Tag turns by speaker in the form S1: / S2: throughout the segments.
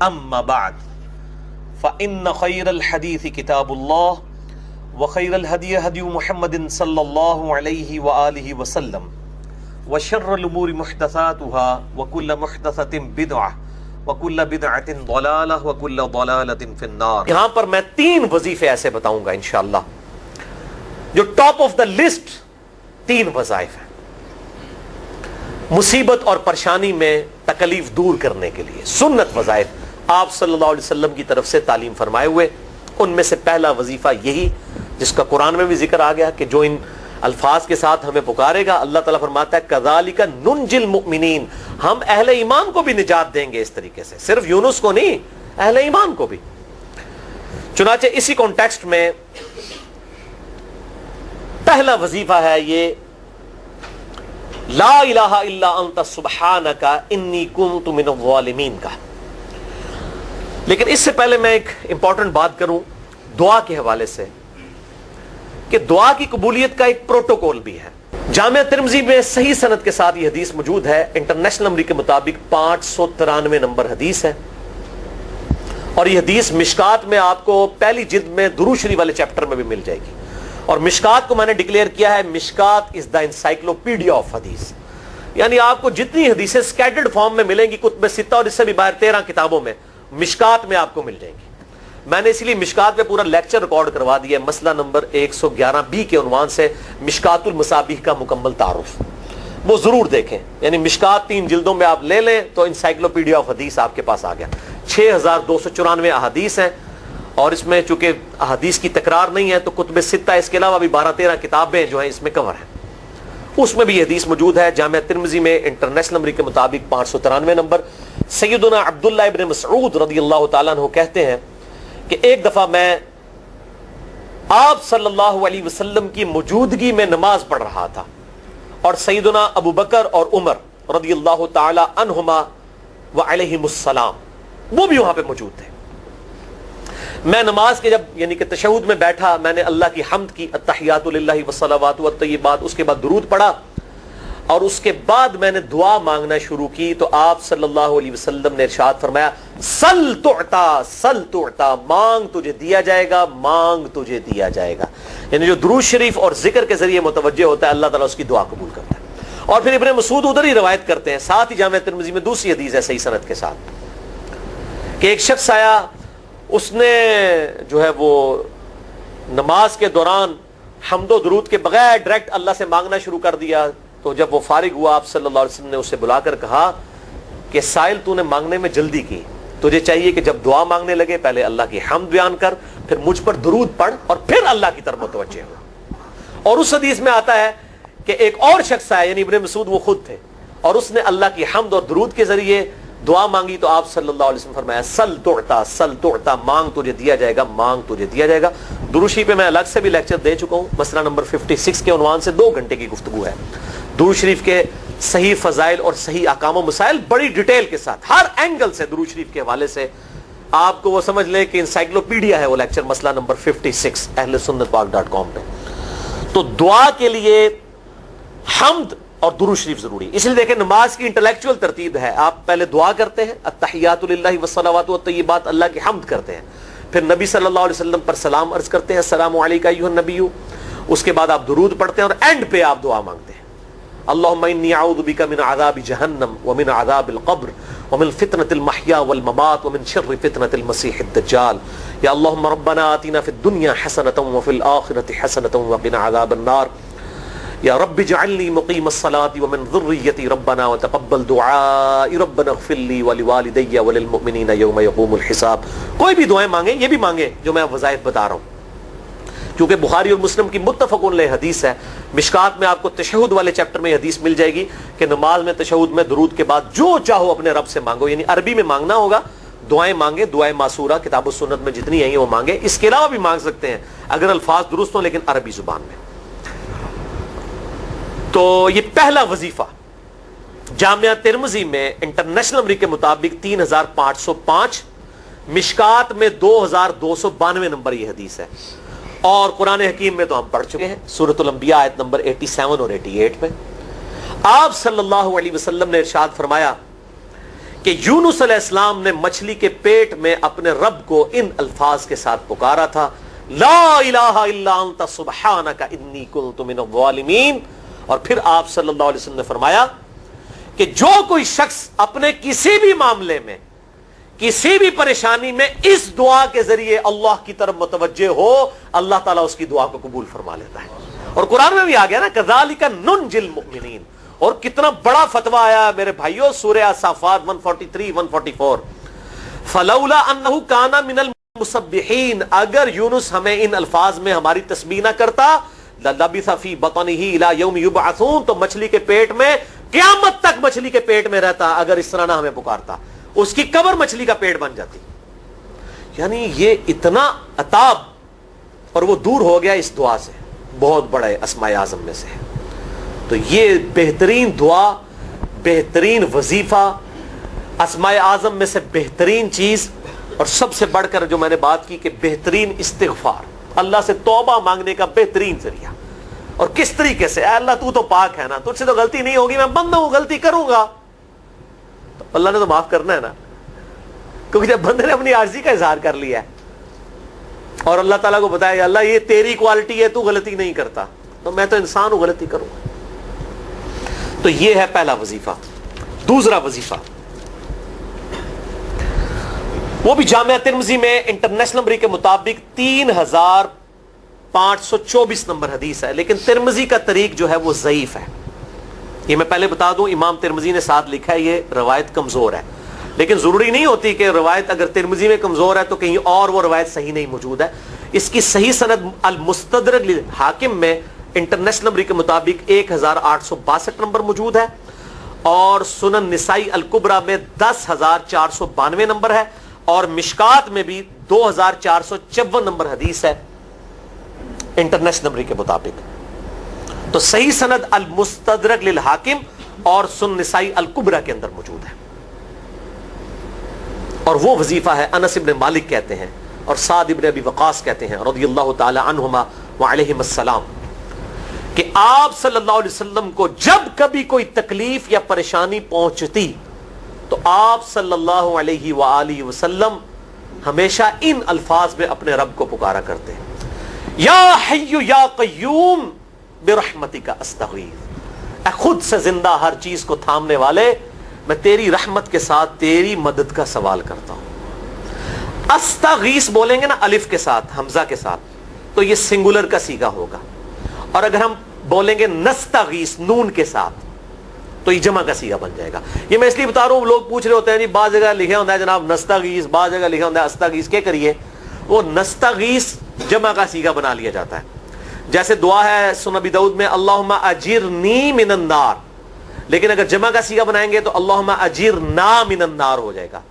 S1: اما بعد فإن خير الحديث كتاب الله وخير الهدي هدي محمد صلى الله عليه وآله وسلم وشر الأمور محدثاتها وكل محدثة بدعة وكل بدعة ضلالة وكل ضلالة في النار. یہاں پر میں 3 وظیفے ایسے بتاؤں گا انشاءاللہ جو ٹاپ آف دا لسٹ 3 وظائف ہیں مصیبت اور پریشانی میں تکلیف دور کرنے کے لیے، سنت وظائف آپ صلی اللہ علیہ وسلم کی طرف سے تعلیم فرمائے ہوئے. ان میں سے پہلا وظیفہ یہی جس کا قرآن میں بھی ذکر آ گیا کہ جو ان الفاظ کے ساتھ ہمیں پکارے گا، اللہ تعالیٰ فرماتا ہے کذالک ننجی المؤمنین، ہم اہل ایمان کو بھی نجات دیں گے اس طریقے سے، صرف یونس کو نہیں، اہل ایمان کو بھی. چنانچہ اسی کانٹیکسٹ میں پہلا وظیفہ ہے یہ لا الہ الا انت سبحانک انی کنت من الظالمین کا. لیکن اس سے پہلے میں ایک امپورٹنٹ بات کروں دعا کے حوالے سے کہ دعا کی قبولیت کا ایک پروٹوکول بھی ہے. جامعہ ترمذی میں صحیح سند کے ساتھ یہ حدیث موجود ہے، انٹرنیشنل نمبر کے مطابق 593 نمبر حدیث ہے، اور یہ حدیث مشکات میں آپ کو پہلی جلد میں درود شریف والے چیپٹر میں بھی مل جائے گی. اور مشکات کو میں نے ڈکلیئر کیا ہے مشکات از دا انسائکلوپیڈیا آف حدیث، یعنی آپ کو جتنی حدیثیں سکیٹرڈ فارم میں ملیں گی کتب ستہ اور اس سے بھی باہر 13 کتابوں میں، مشکات میں آپ کو مل جائیں گی. میں نے اسی لیے مشکات میں پورا لیکچر ریکارڈ کروا دیا ہے، مسئلہ نمبر 111B کے عنوان سے مشکات المصابیح کا مکمل تعارف، وہ ضرور دیکھیں. یعنی مشکات 3 جلدوں میں آپ لے لیں تو انسائکلوپیڈیا آف حدیث آپ کے پاس آ گیا. 6294 احادیث ہیں، اور اس میں چونکہ احادیث کی تکرار نہیں ہے تو کتب ستہ اس کے علاوہ بھی 12-13 کتابیں جو ہیں اس میں کور ہیں، اس میں بھی یہ حدیث موجود ہے. جامعہ ترمذی میں انٹرنیشنل نمبر کے مطابق 593 نمبر. سیدنا عبداللہ ابن مسعود رضی اللہ تعالیٰ عنہ کہتے ہیں کہ ایک دفعہ میں آپ صلی اللہ علیہ وسلم کی موجودگی میں نماز پڑھ رہا تھا، اور سیدنا ابو بکر اور عمر رضی اللہ تعالی عنہما وعلیہم السلام وہ بھی وہاں پہ موجود تھے. میں نماز کے جب یعنی کہ تشہد میں بیٹھا، میں نے اللہ کی حمد کی، التحیات للہ والصلوات والطیبات، اس کے بعد درود پڑھا، اور اس کے بعد میں نے دعا مانگنا شروع کی تو آپ صلی اللہ علیہ وسلم نے ارشاد فرمایا سل تعطا سل تعطا، مانگ تجھے دیا جائے گا، مانگ تجھے دیا جائے گا. یعنی جو درود شریف اور ذکر کے ذریعے متوجہ ہوتا ہے اللہ تعالیٰ اس کی دعا قبول کرتا ہے. اور پھر ابن مسعود ادھر ہی روایت کرتے ہیں، ساتھ ہی جامعہ ترمذی میں دوسری حدیث ہے صحیح سند کے ساتھ کہ ایک شخص آیا، اس نے جو ہے وہ نماز کے دوران حمد و درود کے بغیر ڈائریکٹ اللہ سے مانگنا شروع کر دیا. تو جب وہ فارغ ہوا آپ صلی اللہ علیہ وسلم نے اسے بلا کر کہا کہ سائل تو نے مانگنے میں جلدی کی، تجھے چاہیے کہ جب دعا مانگنے لگے پہلے اللہ کی حمد بیان کر، پھر مجھ پر درود پڑھ، اور پھر اللہ کی طرف متوجہ ہو. اور اس حدیث میں آتا ہے کہ ایک اور شخص آیا، یعنی ابن مسعود وہ خود تھے، اور اس نے اللہ کی حمد اور درود کے ذریعے دعا مانگی تو آپ صلی اللہ علیہ وسلم فرمایا سل تعطا سل تعطا، مانگ تجھے دیا جائے گا، مانگ تجھے دیا جائے گا. درود شریف پہ میں الگ سے بھی لیکچر دے چکا ہوں، مسئلہ نمبر 56 کے عنوان سے 2 گھنٹے کی گفتگو ہے. درود شریف کے صحیح فضائل اور صحیح احکام و مسائل بڑی ڈیٹیل کے ساتھ ہر اینگل سے درود شریف کے حوالے سے آپ کو وہ سمجھ لیں کہ انسائکلوپیڈیا ہے وہ لیکچر، مسئلہ نمبر 56 اہل سنت پاک .com پہ. تو دعا کے لیے حمد اور درود شریف ضروری. اس لیے دیکھیں نماز کی انٹلیکچوئل ترتیب ہے، آپ پہلے دعا کرتے ہیں التحیات للہ والصلوات والطیبات، اللہ کی حمد کرتے ہیں، پھر نبی صلی اللہ علیہ وسلم پر سلام عرض کرتے ہیں السلام علیکہ ایھا النبی، اس کے بعد آپ درود پڑھتے ہیں، اور اینڈ پہ آپ دعا مانگتے ہیں اللہم انی اعوذ بک من عذاب جہنم ومن عذاب القبر ومن فتنة المحیا والممات ومن شر فتنة المسیح الدجال. یا اللہم ربنا آتنا فی الدنیا حسنة وفی الآخرة حسنة وقنا عذاب النار. یا رب اجعلنی مقیم الصلاة ومن ذریتی ربنا وتقبل دعائی ربنا اغفر لی ولوالدی وللمؤمنین یوم یقوم الحساب. کوئی بھی دعائیں مانگیں، یہ بھی مانگیں جو میں وظائف بتا رہا ہوں، کیونکہ بخاری اور مسلم کی متفق علیہ حدیث ہے. مشکات میں آپ کو تشہد والے چیپٹر میں حدیث مل جائے گی کہ نماز میں تشہد میں درود کے بعد جو چاہو اپنے رب سے مانگو، یعنی عربی میں مانگنا ہوگا، دعائیں مانگیں، دعائیں معصورہ کتاب و سنت میں جتنی ہیں وہ مانگیں. اس کے علاوہ بھی مانگ سکتے ہیں اگر الفاظ درست ہوں لیکن عربی زبان میں. تو یہ پہلا وظیفہ جامعہ ترمذی میں انٹرنیشنل نمبر کے مطابق 3505، مشکات میں 2292 نمبر یہ حدیث ہے. اور قرآن حکیم میں تو ہم پڑھ چکے ہیں سورۃ الانبیاء آیت نمبر 87 اور 88 میں آپ صلی اللہ علیہ وسلم نے ارشاد فرمایا کہ یونس علیہ السلام نے مچھلی کے پیٹ میں اپنے رب کو ان الفاظ کے ساتھ پکارا تھا، لا الہ الا انت سبحانک انی کنت من الظالمین. اور پھر آپ صلی اللہ علیہ وسلم نے فرمایا کہ جو کوئی شخص اپنے کسی بھی معاملے میں، کسی بھی پریشانی میں اس دعا کے ذریعے اللہ کی طرف متوجہ ہو، اللہ تعالیٰ اس کی دعا کو قبول فرما لیتا ہے. اور قرآن میں بھی آ گیا نا، کذالک ننجی المؤمنین. اور کتنا بڑا فتویٰ آیا میرے بھائیوں، سورہ الصافات 143 144. فلولا انہ کان من المسبحین، اگر یونس ہمیں ان الفاظ میں ہماری تسبیح نہ کرتا، للبث فی بطنہ الی یوم یبعثون، تو مچھلی کے پیٹ میں قیامت تک مچھلی کے پیٹ میں رہتا اگر اس طرح نہ ہمیں پکارتا. اس کی قبر مچھلی کا پیٹ بن جاتی. یعنی یہ اتنا عطاب، اور وہ دور ہو گیا اس دعا سے. بہت بڑے اسماء اعظم میں سے ہے. تو یہ بہترین دعا، بہترین وظیفہ، اسماء اعظم میں سے بہترین چیز، اور سب سے بڑھ کر جو میں نے بات کی کہ بہترین استغفار، اللہ سے توبہ مانگنے کا بہترین ذریعہ. اور کس طریقے سے؟ اے اللہ تو پاک ہے نا، تجھ سے تو غلطی نہیں ہوگی، میں بندہ ہوں، غلطی کروں گا، تو اللہ نے تو معاف کرنا ہے نا. کیونکہ جب بندے نے اپنی عاجزی کا اظہار کر لیا ہے اور اللہ تعالیٰ کو بتایا اللہ یہ تیری کوالٹی ہے، تو غلطی نہیں کرتا، تو میں تو انسان ہوں، غلطی کروں گا. تو یہ ہے پہلا وظیفہ. دوسرا وظیفہ وہ بھی جامعہ ترمذی میں انٹرنیشنل نمبر کے مطابق 3524 نمبر حدیث ہے، لیکن ترمذی کا طریق جو ہے وہ ضعیف ہے. یہ میں پہلے بتا دوں، امام ترمذی نے ساتھ لکھا ہے یہ روایت کمزور ہے، لیکن ضروری نہیں ہوتی کہ روایت اگر ترمذی میں کمزور ہے تو کہیں اور وہ روایت صحیح نہیں موجود ہے. اس کی صحیح سند المستدرک للحاکم میں انٹرنیشنل نمبر کے مطابق 1862 نمبر موجود ہے، اور سنن نسائی الکبریٰ میں 10492 نمبر ہے، اور مشکات میں بھی 2454 نمبر حدیث ہے انٹرنیشنل نمبر کے مطابق. تو صحیح سند المستدرک للحاکم اور سنن نسائی الکبریٰ کے اندر موجود ہے. اور وہ وظیفہ ہے انس ابن مالک کہتے ہیں اور سعد ابن ابی وقاص کہتے ہیں رضی اللہ تعالی عنہما وعلیہم السلام کہ آپ صلی اللہ علیہ وسلم کو جب کبھی کوئی تکلیف یا پریشانی پہنچتی تو آپ صلی اللہ علیہ وآلہ وسلم ہمیشہ ان الفاظ میں اپنے رب کو پکارا کرتے ہیں، یا حی یا قیوم برحمتک استغیث، اے خود سے زندہ ہر چیز کو تھامنے والے، میں تیری رحمت کے ساتھ تیری مدد کا سوال کرتا ہوں. استغیث بولیں گے نا الف کے ساتھ، حمزہ کے ساتھ، تو یہ سنگولر کا صیغہ ہوگا. اور اگر ہم بولیں گے نستغیث نون کے ساتھ تو یہ جمع کا صیغہ بن جائے گا. یہ میں اس لیے بتا رہا ہوں، لوگ پوچھ رہے ہوتے ہیں جی بعض جگہ لکھا ہوتا ہے جناب نستغیث، بعض جگہ لکھا ہوتا ہے استغیث، کیا کریے؟ وہ نستغیث جمع کا صیغہ بنا لیا جاتا ہے. جیسے دعا ہے سنن ابی داؤد میں اللہم اجرنی من النار، لیکن اگر جمع کا صیغہ بنائیں گے تو اللہم اجرنا من النار ہو جائے گا.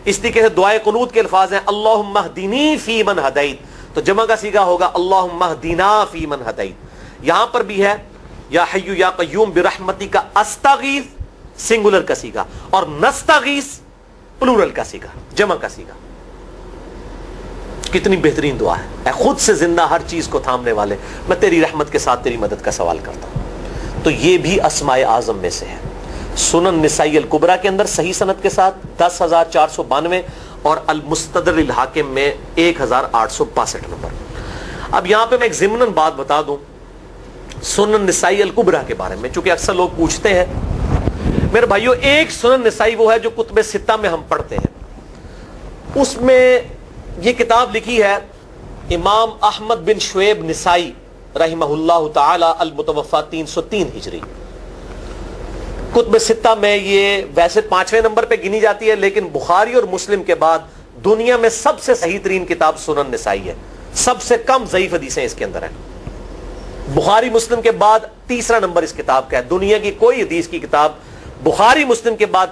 S1: اس طریقے سے دعائے قنوت کے الفاظ ہیں اللہم اہدنی فی من ہدیت، تو جمع کا صیغہ ہوگا اللہم اہدنا فی من ہدیت. یہاں پر بھی ہے یا حی یا قیوم برحمتک استغیث سنگولر کا صیغہ، اور نستغیث پلورل کا صیغہ، جمع کا صیغہ. کتنی بہترین دعا ہے، اے خود سے زندہ ہر چیز کو تھامنے والے، میں تیری رحمت کے ساتھ تیری مدد کا سوال کرتا ہوں. تو یہ بھی اسماء اعظم میں سے ہے. سنن نسائی الکبریٰ کے اندر صحیح سند کے ساتھ 10492 اور المستدرک للحاکم میں 1862 نمبر. اب یہاں پہ میں ایک ضمناً بات بتا دوں سنن نسائی الکبریٰ کے بارے میں، چونکہ اکثر لوگ پوچھتے ہیں. میرے بھائیو، ایک سنن نسائی وہ ہے جو کتب ستہ میں ہم پڑھتے ہیں، اس میں یہ کتاب لکھی ہے امام احمد بن شعیب نسائی رحمہ اللہ تعالی المتوفی 303 ہجری. کتب ستہ میں یہ ویسے 5ویں نمبر پہ گنی جاتی ہے، لیکن بخاری اور مسلم کے بعد دنیا میں سب سے صحیح ترین کتاب سنن نسائی ہے. سب سے کم ضعیف حدیثیں اس کے اندر ہیں. بخاری مسلم کے بعد تیسرا نمبر اس کتاب کا ہے. دنیا کی کوئی حدیث کی کتاب بخاری مسلم کے بعد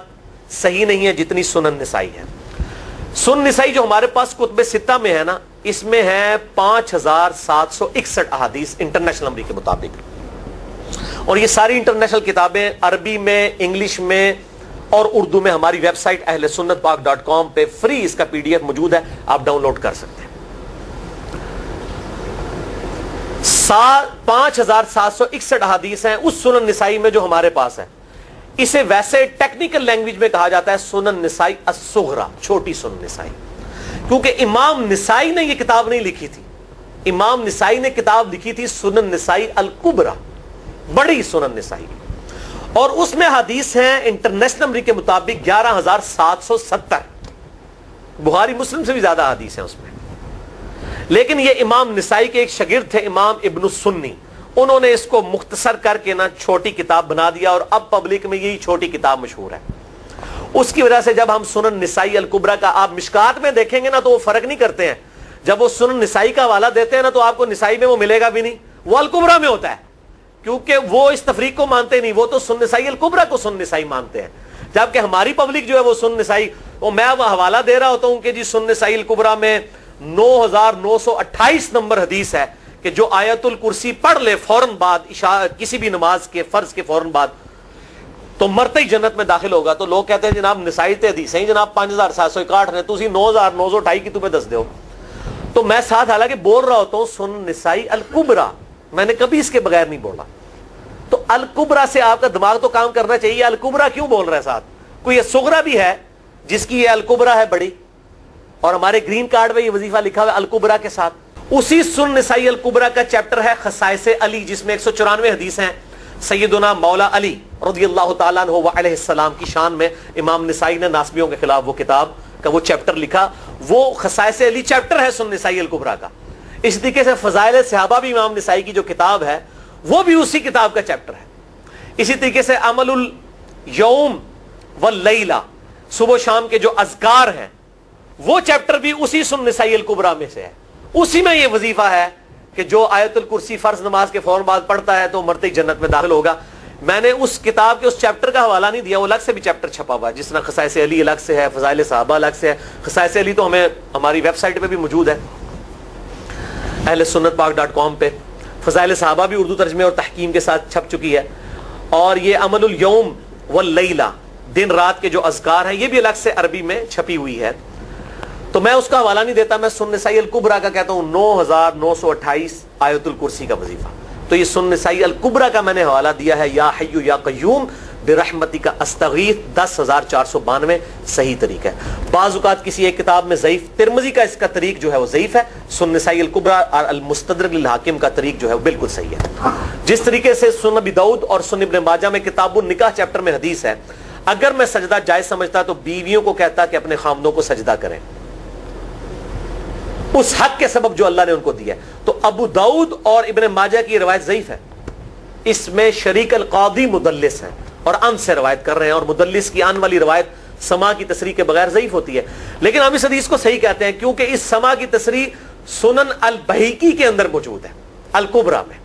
S1: صحیح نہیں ہے جتنی سنن نسائی ہے. سنن نسائی جو ہمارے پاس کتب ستہ میں ہے نا، اس میں ہے 5761 احادیث انٹرنیشنل نمبر کے مطابق. اور یہ ساری انٹرنیشنل کتابیں عربی میں، انگلش میں اور اردو میں ہماری ویب سائٹ اہلسنتپاک.com پہ فری اس کا PDF موجود ہے، آپ ڈاؤن لوڈ کر سکتے ہیں. 5761 احادیث ہیں اس سنن نسائی میں جو ہمارے پاس ہے. اسے ویسے ٹیکنیکل لینگویج میں کہا جاتا ہے سنن نسائی الصغرا، چھوٹی سنن نسائی، کیونکہ امام نسائی نے یہ کتاب نہیں لکھی تھی. امام نسائی نے کتاب لکھی تھی سنن نسائی الکبرى، بڑی سنن نسائی، اور اس میں حدیث ہیں انٹرنیشنل نمبر کے مطابق 11,770. بخاری مسلم سے بھی زیادہ حدیث ہیں اس میں. لیکن یہ امام نسائی کے ایک شاگرد تھے امام ابن السنی، انہوں نے اس کو مختصر کر کے نا چھوٹی کتاب بنا دیا، اور اب پبلک میں یہی چھوٹی کتاب مشہور ہے. اس کی وجہ سے جب ہم سنن نسائی الکبرى کا آپ مشکات میں دیکھیں گے نا تو وہ فرق نہیں کرتے ہیں. جب وہ سنن نسائی کا حوالہ دیتے ہیں نا تو آپ کو نسائی میں وہ ملے گا بھی نہیں، وہ الکبرى میں ہوتا ہے، کیونکہ وہ اس تفریق کو مانتے نہیں، وہ تو سنن نسائی الکبرى کو سنن نسائی مانتے ہیں. جبکہ ہماری پبلک جو ہے وہ سنن نسائی، وہ میں وہ حوالہ دے رہا ہوتا ہوں کہ جی سنن نسائی الکبرى میں 9,928 نمبر حدیث ہے کہ جو آیت الکرسی پڑھ لے فوراً بعد کسی بھی نماز کے فرض کے فوراً بعد تو مرتے ہی جنت میں داخل ہوگا. تو لوگ کہتے ہیں جناب نسائی تے حدیث ہیں جناب 5,761 نے، تسی 9,928 کی تمہیں دس دیو. تو میں ساتھ حالانکہ بول رہا ہوتا ہوں سنن نسائی الکبرى، میں نے کبھی اس کے بغیر نہیں بولا. تو الکبرى سے آپ کا دماغ تو کام کرنا چاہیے، الکبرى کیوں بول رہا ہے ساتھ؟ کوئی یہ صغرا بھی ہے جس کی یہ الکبرى ہے بڑی، اور ہمارے گرین کارڈ میں یہ وظیفہ لکھا ہوا ہے الکبرى کے ساتھ. اسی سنن نسائی الکبرى کا چیپٹر ہے خصائص علی، جس میں 194 حدیث ہیں سیدنا مولا علی رضی اللہ تعالیٰ عنہ وعلیہ السلام کی شان میں. امام نسائی نے ناسبیوں کے خلاف وہ کتاب کا وہ چیپٹر لکھا، وہ خصائص علی چیپٹر ہے سنن نسائی الکبرى کا. اس طریقے سے فضائل صحابہ بھی امام نسائی کی جو کتاب ہے وہ بھی اسی کتاب کا چیپٹر ہے. اسی طریقے سے عمل الیوم واللیلہ، صبح و شام کے جو اذکار ہیں وہ چیپٹر بھی اسی سنن نسائی الکبرى میں سے ہے. اسی میں یہ وظیفہ ہے کہ جو آیت الکرسی فرض نماز کے فوراً بعد پڑھتا ہے تو مرتے ہی جنت میں داخل ہوگا. میں نے اس کتاب کے اس چیپٹر کا حوالہ نہیں دیا، وہ الگ سے بھی چیپٹر چھپا ہوا ہے، جس طرح خصائص علی الگ سے ہے، فضائل صحابہ الگ سے ہے. خصائص علی تو ہمیں ہماری ویب سائٹ پہ بھی موجود ہے اہل سنت پاک.com پہ. فضائل صحابہ بھی اردو ترجمے اور تحکیم کے ساتھ چھپ چکی ہے. اور یہ عمل الیوم واللیلہ، دن رات کے جو اذکار ہیں، یہ بھی الگ سے عربی میں چھپی ہوئی ہے. تو میں اس کا حوالہ نہیں دیتا، میں سنن نسائی الکبرى کا کہتا ہوں 9,928 آیت الکرسی کا وظیفہ. تو یہ سنن نسائی الکبرى کا میں نے حوالہ دیا ہے یا حی یا قیوم برحمتک استغیث 10,492 صحیح طریقہ ہے. بعض اوقات کسی ایک کتاب میں ضعیف، ترمذی کا اس کا طریق جو ہے وہ ضعیف ہے، سنن نسائی الکبرى اور المستدرک للحاکم کا طریق جو ہے وہ بالکل صحیح ہے. جس طریقے سے سنن ابی داؤد اور سنن ابن ماجہ میں کتاب النکاح چیپٹر میں حدیث ہے، اگر میں سجدہ جائز سمجھتا تو بیویوں کو کہتا کہ اپنے خامدوں کو سجدہ کریں اس حق کے سبب جو اللہ نے ان کو دیا ہے. تو ابو داؤد اور ابن ماجہ کی روایت ضعیف ہے، اس میں شریک القاضی مدلس ہیں اور ان سے روایت کر رہے ہیں، اور مدلس کی ان والی روایت سما کی تصریح کے بغیر ضعیف ہوتی ہے. لیکن ہم اس حدیث کو صحیح کہتے ہیں کیونکہ اس سما کی تصریح سنن البہیقی کے اندر موجود ہے الکبرى میں،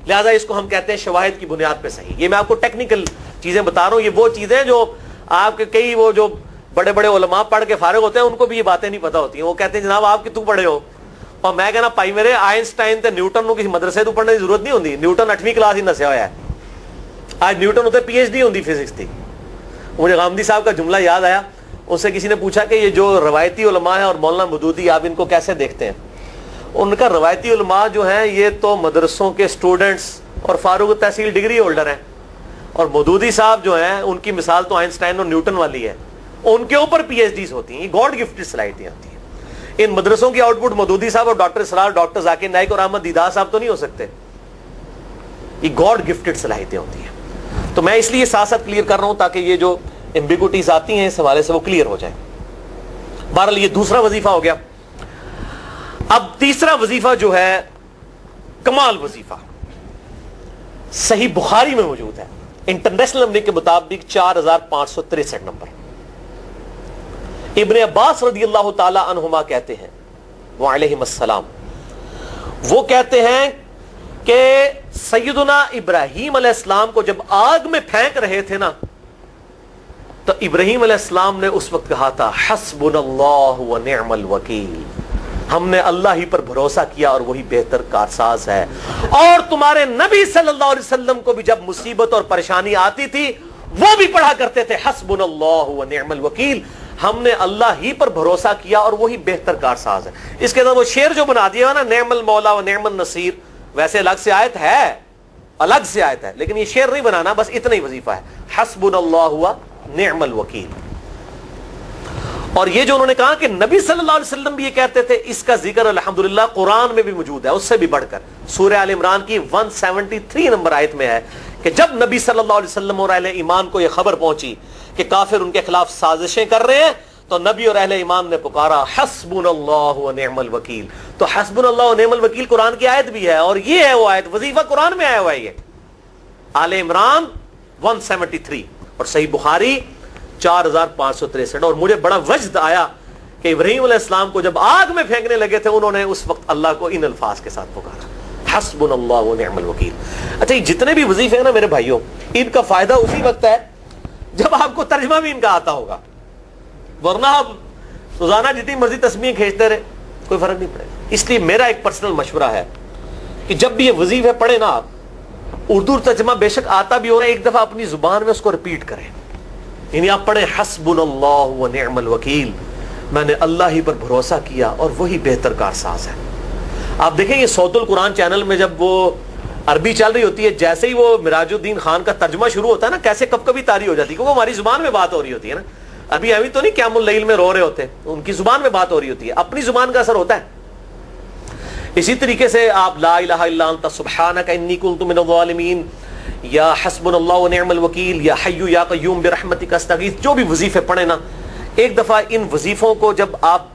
S1: لہذا اس کو ہم کہتے ہیں شواہد کی بنیاد پہ صحیح. یہ میں آپ کو ٹیکنیکل چیزیں بتا رہا ہوں، یہ وہ چیزیں جو آپ کے کئی وہ جو بڑے بڑے علماء پڑھ کے فارغ ہوتے ہیں ان کو بھی یہ باتیں نہیں پتہ ہوتی ہیں. وہ کہتے ہیں جناب آپ کتوں پڑھے ہو، اور میں کہنا پائی میرے آئنسٹائن تے نیوٹن کو کسی مدرسے تو پڑھنے کی ضرورت نہیں ہوتی. نیوٹن 8ویں کلاس ہی نسیا ہوا ہے، آج نیوٹن ہوتے PhD ہوتی فزکس تھی. مجھے غامدی صاحب کا جملہ یاد آیا، ان سے کسی نے پوچھا کہ یہ جو روایتی علماء ہیں اور مولانا مودودی آپ ان کو کیسے دیکھتے ہیں؟ ان کا روایتی علماء جو ہیں یہ تو مدرسوں کے اسٹوڈنٹس اور فاروق تحصیل ڈگری ہولڈر ہیں، اور مودودی صاحب جو ہیں ان کی مثال تو آئنسٹائن اور نیوٹن والی ہے، ان کے اوپر PhDs ہوتی ہیں. یہ گاڈ گفٹڈ صلاحیتیں ہوتی ہیں. ان مدرسوں کی آؤٹ پٹ مودودی صاحب اور ڈاکٹر اسرار، ڈاکٹر ذاکر نائک اور احمد دیدار صاحب تو نہیں ہو سکتے. یہ گاڈ گفٹڈ صلاحیتیں ہوتی ہیں. تو میں اس لیے ساتھ ساتھ کلیئر کر رہا ہوں تاکہ یہ جو ایمبیگوٹیز آتی ہیں اس حوالے سے وہ کلیئر ہو جائیں. بہرحال یہ دوسرا وظیفہ ہو گیا. اب تیسرا وظیفہ جو ہے کمال وظیفہ، صحیح بخاری میں موجود ہے، انٹرنیشنل نمبر کے مطابق 4,563 نمبر. ابن عباس رضی اللہ تعالی عنہما کہتے ہیں وعلیہم السلام، وہ کہتے ہیں کہ سیدنا ابراہیم علیہ السلام کو جب آگ میں پھینک رہے تھے نا تو ابراہیم علیہ السلام نے اس وقت کہا تھا حسبنا اللہ ونعم الوکیل، ہم نے اللہ ہی پر بھروسہ کیا اور وہی بہتر کارساز ہے. اور تمہارے نبی صلی اللہ علیہ وسلم کو بھی جب مصیبت اور پریشانی آتی تھی وہ بھی پڑھا کرتے تھے حسبنا اللہ ونعم الوکیل، ہم نے اللہ ہی پر بھروسہ کیا اور وہی بہتر کارساز ہے. اس کے اندر وہ شعر جو بنا دیا نا نعم المولا و نعم النصیر، ویسے الگ سے آیت ہے الگ سے آیت ہے, لیکن یہ شعر نہیں بنانا, بس اتنا ہی وظیفہ ہے, حسبنا اللہ و نعم الوکیل. اور یہ جو انہوں نے کہا کہ نبی صلی اللہ علیہ وسلم بھی یہ کہتے تھے, اس کا ذکر الحمدللہ قرآن میں بھی موجود ہے, اس سے بھی بڑھ کر سورہ آل عمران کی 173 نمبر آیت میں ہے کہ جب نبی صلی اللہ علیہ وسلم اور اہل ایمان کو یہ خبر پہنچی کہ کافر ان کے خلاف سازشیں کر رہے ہیں, تو نبی اور اہل ایمان نے پکارا حسبنا اللہ و نعم الوکیل. تو حسبنا اللہ و نعم الوکیل قرآن کی آیت بھی ہے, اور یہ ہے وہ آیت, وظیفہ قرآن میں آیا ہوا ہے. یہ آل عمران 173 اور صحیح بخاری 4563. اور مجھے بڑا وجد آیا کہ ابراہیم علیہ السلام کو جب آگ میں پھینکنے لگے تھے, انہوں نے اس وقت اللہ کو ان الفاظ کے ساتھ پکارا, حسبنا اللہ و نعم الوکیل. اچھا, یہ جتنے بھی وظیفے ہیں نا میرے بھائیوں, ان کا فائدہ اسی وقت ہے جب آپ کو ترجمہ بھی ان کا آتا ہوگا, ورنہ آپ روزانہ جتنی مرضی تسبیح کھینچتے رہے کوئی فرق نہیں پڑے گا. اس لیے میرا ایک پرسنل مشورہ ہے کہ جب بھی یہ وظیفے پڑھے نا آپ, اردو ترجمہ بے شک آتا بھی ہو رہا ہے, ایک دفعہ اپنی زبان میں اس کو ریپیٹ کریں. یعنی آپ پڑھیں حسبنا اللہ و نعم الوکیل, میں نے اللہ ہی پر بھروسہ کیا اور وہی بہتر کارساز ہے. آپ دیکھیں یہ صوت القرآن چینل میں جب وہ عربی چل رہی ہوتی ہے, جیسے ہی وہ مراج الدین خان کا ترجمہ شروع ہوتا ہے نا, کیسے کب کبھی تاری ہو جاتی ہے, کیونکہ ہماری زبان میں بات ہو رہی ہوتی ہے نا. ابھی تو نہیں قیام اللیل میں رو رہے ہوتے, ان کی زبان میں بات ہو رہی ہوتی ہے, اپنی زبان کا اثر ہوتا ہے. اسی طریقے سے آپ لا الہ الا انت سبحانک انی کنت من الظالمین, یا حسبنا اللہ و نعم الوکیل, یا حی یا قیوم برحمتک استغیث, جو بھی وظیفے پڑھیں نا, ایک دفعہ ان وظیفوں کو جب آپ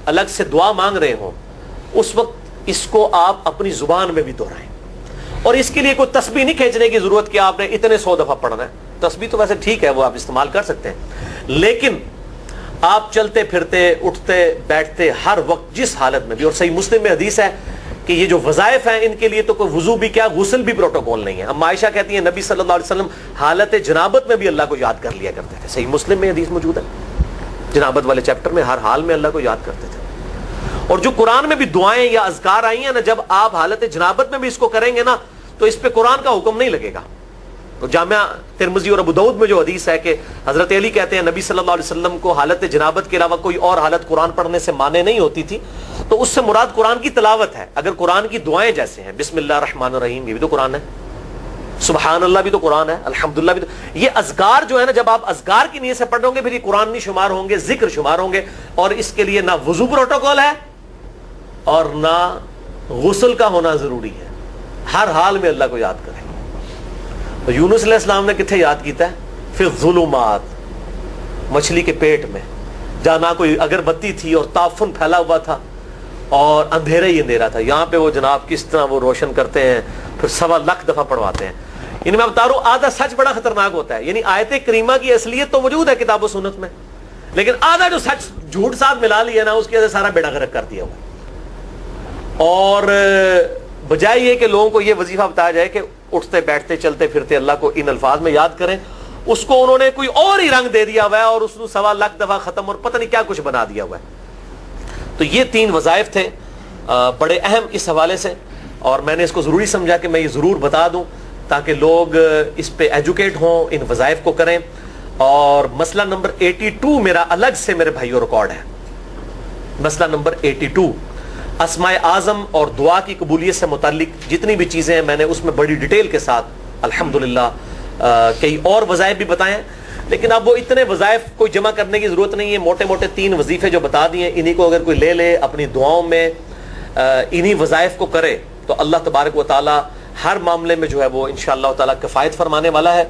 S1: الگ سے دعا مانگ رہے ہوں, اس وقت اس کو آپ اپنی زبان میں بھی دہرائیں. اور اس کے لیے کوئی تسبیح نہیں کھینچنے کی ضرورت کہ آپ نے اتنے 100 دفعہ پڑھنا ہے. تسبیح تو ویسے ٹھیک ہے, وہ آپ استعمال کر سکتے ہیں, لیکن آپ چلتے پھرتے اٹھتے بیٹھتے ہر وقت جس حالت میں بھی, اور صحیح مسلم میں حدیث ہے کہ یہ جو وظائف ہیں ان کے لیے تو کوئی وضو بھی کیا, غسل بھی پروٹوکول نہیں ہے. ہم عائشہ کہتی ہیں نبی صلی اللہ علیہ وسلم حالت جنابت میں بھی اللہ کو یاد کر لیا کرتے تھے. صحیح مسلم میں حدیث موجود ہے, جنابت والے چیپٹر میں, ہر حال میں اللہ کو یاد کرتے تھے. اور جو قرآن میں بھی دعائیں یا اذکار آئی ہیں نا, جب آپ حالت جنابت میں بھی اس کو کریں گے نا, تو اس پہ قرآن کا حکم نہیں لگے گا. تو جامعہ ترمذی اور ابو داؤد میں جو حدیث ہے کہ حضرت علی کہتے ہیں نبی صلی اللہ علیہ وسلم کو حالت جنابت کے علاوہ کوئی اور حالت قرآن پڑھنے سے مانے نہیں ہوتی تھی, تو اس سے مراد قرآن کی تلاوت ہے. اگر قرآن کی دعائیں جیسے ہیں بسم اللہ الرحمن الرحیم, یہ بھی تو قرآن ہے, سبحان اللہ بھی تو قرآن ہے, الحمدللہ بھی تو, یہ اذکار جو ہے نا, جب آپ اذکار کی نیت سے پڑھ رہے ہوں گے پھر یہ قرآن نہیں شمار ہوں گے, ذکر شمار ہوں گے. اور اس کے لیے نہ وضو پروٹوکول ہے اور نہ غسل کا ہونا ضروری ہے, ہر حال میں اللہ کو یاد کریں. یونس علیہ السلام نے کتنے یاد کیتا ہے, پھر الظلمات, مچھلی کے پیٹ میں, جہاں نہ کوئی اگربتی تھی اور تعفن پھیلا ہوا تھا اور اندھیرا ہی اندھیرا تھا, یہاں پہ وہ جناب کس طرح وہ روشن کرتے ہیں, پھر 1.25 دفعہ پڑھواتے ہیں. یعنی میں بتا رہا ہوں آدھا سچ بڑا خطرناک ہوتا ہے. یعنی آیت کریمہ کی اصلیت تو موجود ہے کتاب و سنت میں, لیکن آدھا جو سچ جھوٹ ساتھ ملا لیا نا, اس کی وجہ سے سارا بیڑا غرق کر دیا ہوا. اور بجائے یہ کہ لوگوں کو یہ وظیفہ بتایا جائے کہ اٹھتے بیٹھتے چلتے پھرتے اللہ کو ان الفاظ میں یاد کریں, اس کو انہوں نے کوئی اور ہی رنگ دے دیا ہوا ہے, اور اس کو 1.25 دفعہ ختم اور پتہ نہیں کیا کچھ بنا دیا ہوا ہے. تو یہ 3 وظائف تھے بڑے اہم اس حوالے سے, اور میں نے اس کو ضروری سمجھا کہ میں یہ ضرور بتا دوں تاکہ لوگ اس پہ ایجوکیٹ ہوں, ان وظائف کو کریں. اور مسئلہ نمبر 82 میرا الگ سے میرے بھائیوں ریکارڈ ہے. مسئلہ نمبر 82 اسماء اعظم اور دعا کی قبولیت سے متعلق جتنی بھی چیزیں ہیں, میں نے اس میں بڑی ڈیٹیل کے ساتھ الحمدللہ کئی اور وظائف بھی بتائے ہیں. لیکن اب وہ اتنے وظائف کوئی جمع کرنے کی ضرورت نہیں ہے, موٹے موٹے 3 وظیفے جو بتا دیے, انہی کو اگر کوئی لے لے اپنی دعاؤں میں, انہی وظائف کو کرے, تو اللہ تبارک و تعالی ہر معاملے میں جو ہے وہ انشاءاللہ تعالی کفایت فرمانے والا ہے.